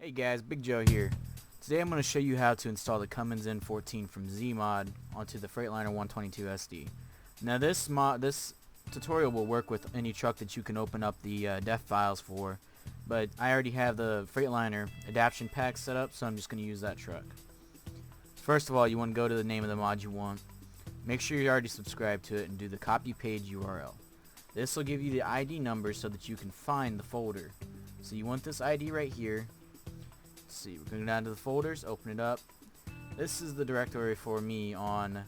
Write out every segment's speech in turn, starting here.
Hey guys, Big Joe here. Today I'm going to show you how to install the Cummins N14 from Zmod onto the Freightliner 122 SD. Now this tutorial will work with any truck that you can open up the def files for, but I already have the Freightliner adaption pack set up, so I'm just going to use that truck. First of all, you want to go to the name of the mod you want. Make sure you're already subscribed to it and do the copy page URL. This will give you the ID number so that you can find the folder. So you want this ID right here. Let's see, we're going down to the folders, open it up. This is the directory for me on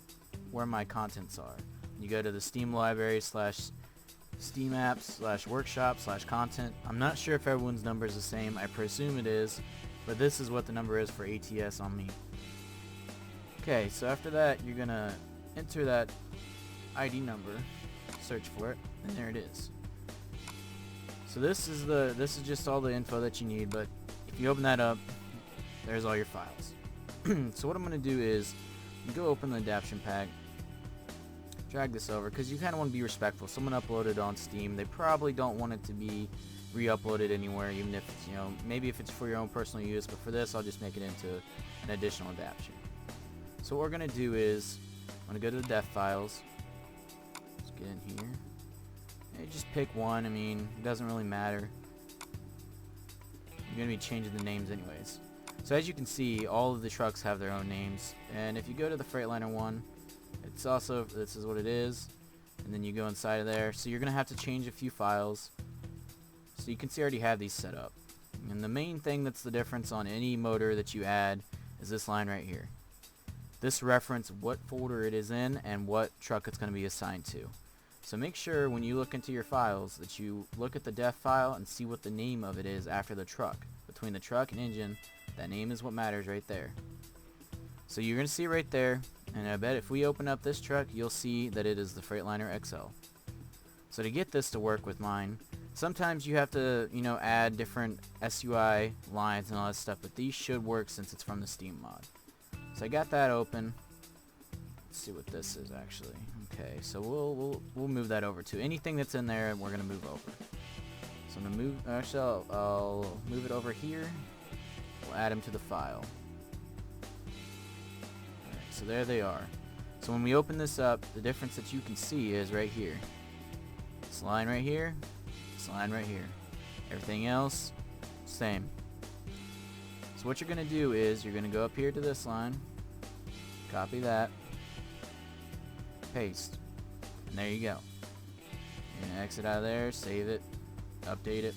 where my contents are. You go to the Steam library / Steam apps / workshop / content. I'm not sure if everyone's number is the same. I presume it is, but this is what the number is for ATS on me. Okay, so after that you're gonna enter that ID number, search for it, and there it is. So this is just all the info that you need, but if you open that up, there's all your files. So what I'm going to do is you go open the adaption pack, drag this over, because you kind of want to be respectful. Someone uploaded on Steam. They probably don't want it to be re-uploaded anywhere, even if it's, maybe if it's for your own personal use, but for this I'll just make it into an additional adaption. So what we're going to do is I'm going to go to the def files. Let's get in here. And just pick one. I mean, it doesn't really matter. You're going to be changing the names anyways. So as you can see, all of the trucks have their own names, and if you go to the Freightliner one, it's also, this is what it is, and then you go inside of there. So you're going to have to change a few files. So you can see I already have these set up. And the main thing that's the difference on any motor that you add is this line right here. This references what folder it is in and what truck it's going to be assigned to. So make sure when you look into your files that you look at the def file and see what the name of it is after the truck. Between the truck and engine, that name is what matters right there. So you're going to see it right there, and I bet if we open up this truck, you'll see that it is the Freightliner XL. So to get this to work with mine, sometimes you have to, add different SUI lines and all that stuff, but these should work since it's from the Steam mod. So I got that open. Let's see what this is actually. Okay, so we'll move that over to anything that's in there, and we're gonna move over. So I'm gonna move. Actually, I'll move it over here. We'll add them to the file. Alright, so there they are. So when we open this up, the difference that you can see is right here. This line right here. This line right here. Everything else, same. So what you're gonna do is you're gonna go up here to this line. Copy that. Paste, and there you go. You're gonna exit out of there, save it, update it,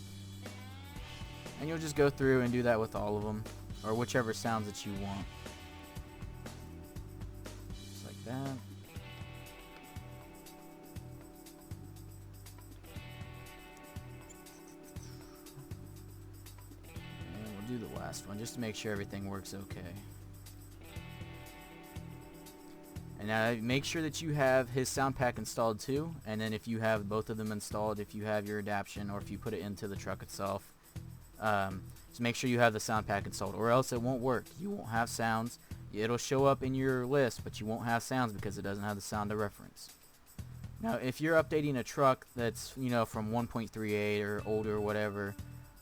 and you'll just go through and do that with all of them, or whichever sounds that you want. Just like that. And we'll do the last one just to make sure everything works okay. And now make sure that you have his sound pack installed too, and then if you have both of them installed, if you have your adaption or if you put it into the truck itself, just make sure you have the sound pack installed, or else it won't work. You won't have sounds. It'll show up in your list, but you won't have sounds because it doesn't have the sound to reference. Now if you're updating a truck that's from 1.38 or older or whatever,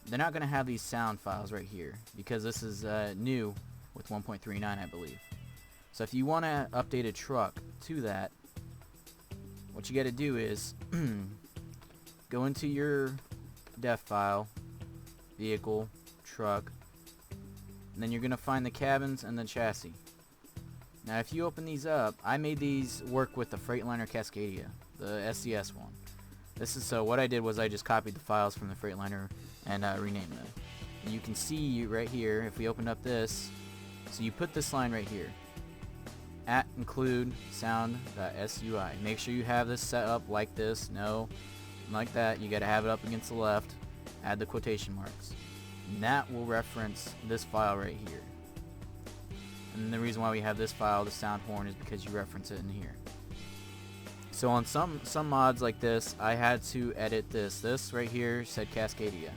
they're not going to have these sound files right here because this is new with 1.39, I believe. So if you want to update a truck to that, what you got to do is go into your def file, vehicle, truck, and then you're going to find the cabins and the chassis. Now if you open these up, I made these work with the Freightliner Cascadia, the SDS one. So what I did was I just copied the files from the Freightliner and renamed them. And you can see right here, if we open up this, so you put this line right here. At include sound.sui. Make sure you have this set up like this. No, like that. You got to have it up against the left. Add the quotation marks. And that will reference this file right here. And the reason why we have this file, the sound horn, is because you reference it in here. So on some mods like this, I had to edit this. This right here said Cascadia,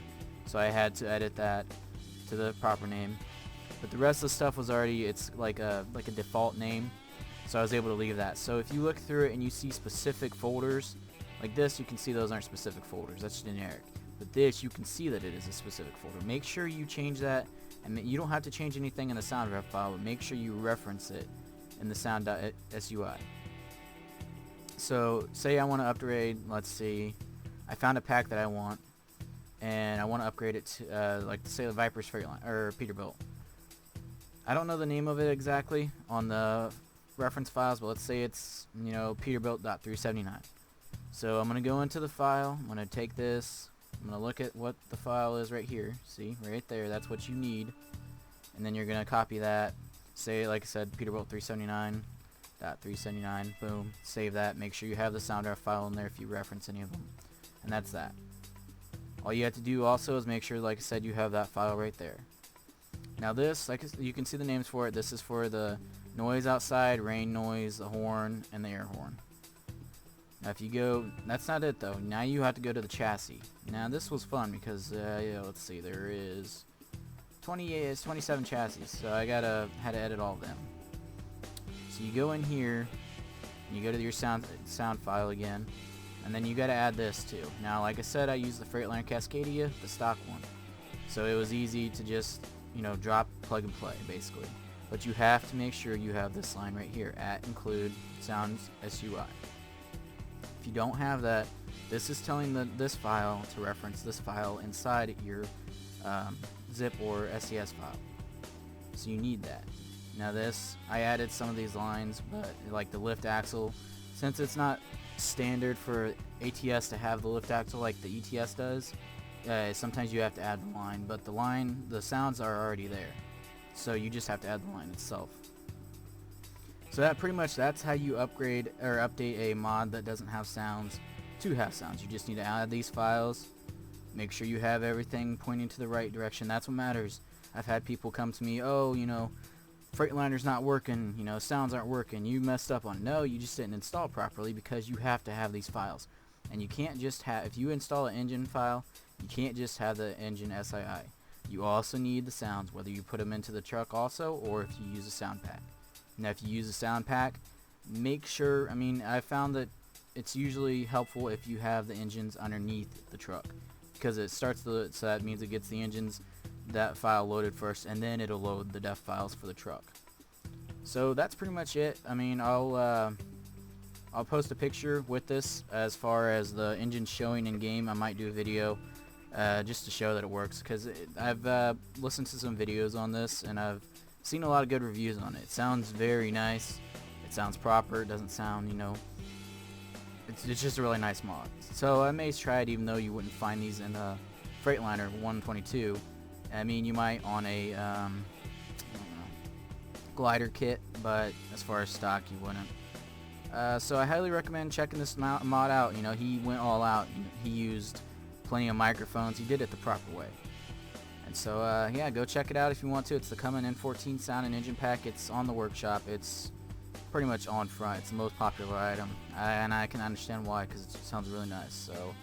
so I had to edit that to the proper name. But the rest of the stuff was already, it's like a default name, so I was able to leave that. So if you look through it and you see specific folders like this, you can see those aren't specific folders, that's generic. But this, you can see that it is a specific folder. Make sure you change that, and you don't have to change anything in the sound ref file, but make sure you reference it in the sound.sui. So say I want to upgrade, let's see, I found a pack that I want, and I want to upgrade it to, like say the Viper's Freightliner, or Peterbilt. I don't know the name of it exactly on the reference files, but let's say it's, you know, Peterbilt.379. So I'm going to go into the file, I'm going to take this, I'm going to look at what the file is right here, see, right there, that's what you need, and then you're going to copy that, say, like I said, Peterbilt 379.379, boom, save that, make sure you have the sound ref file in there if you reference any of them, and that's that. All you have to do also is make sure, like I said, you have that file right there. Now this, like you can see the names for it, this is for the noise outside, rain noise, the horn, and the air horn. Now if you go, that's not it though, now you have to go to the chassis. Now this was fun because, yeah, let's see, there is 27 chassis, so I had to edit all of them. So you go in here, and you go to your sound file again, and then you got to add this too. Now like I said, I used the Freightliner Cascadia, the stock one, so it was easy to just, you know, drop, plug and play basically. But you have to make sure you have this line right here, @include sounds SUI. If you don't have that, this is telling this file to reference this file inside your zip or SES file. So you need that. Now this, I added some of these lines, but like the lift axle, since it's not standard for ATS to have the lift axle like the ETS does, sometimes you have to add the line, but the sounds are already there. So you just have to add the line itself. So that's how you upgrade or update a mod that doesn't have sounds to have sounds. You just need to add these files, make sure you have everything pointing to the right direction. That's what matters. I've had people come to me, oh, you know, Freightliner's not working, you know, sounds aren't working, you messed up on it. No, you just didn't install properly, because you have to have these files. And you can't just have, if you install an engine file, you can't just have the engine SII. You also need the sounds, whether you put them into the truck also, or if you use a sound pack. Now if you use a sound pack, make sure, I mean, I found that it's usually helpful if you have the engines underneath the truck, because it starts so that means it gets the engines, that file loaded first, and then it'll load the def files for the truck. So that's pretty much it. I mean, I'll post a picture with this as far as the engine showing in game. I might do a video just to show that it works, because I've listened to some videos on this and I've seen a lot of good reviews on it. It sounds very nice, it sounds proper, it doesn't sound, you know, it's just a really nice mod. So I may try it, even though you wouldn't find these in a Freightliner 122. I mean, you might on a I don't know, glider kit, but as far as stock, you wouldn't. So I highly recommend checking this mod out. You know, he went all out. He used plenty of microphones. He did it the proper way. And so yeah, go check it out if you want to. It's the Cummins N14 sound and engine pack. It's on the workshop. It's pretty much on front. It's the most popular item, and I can understand why, because it sounds really nice. So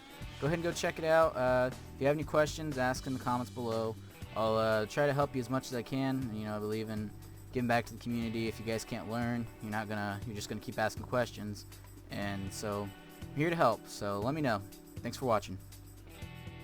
go ahead and go check it out. If you have any questions, ask in the comments below. I'll try to help you as much as I can. You know, I believe in giving back to the community. If you guys can't learn, you're just gonna keep asking questions, and so I'm here to help. So let me know. Thanks for watching.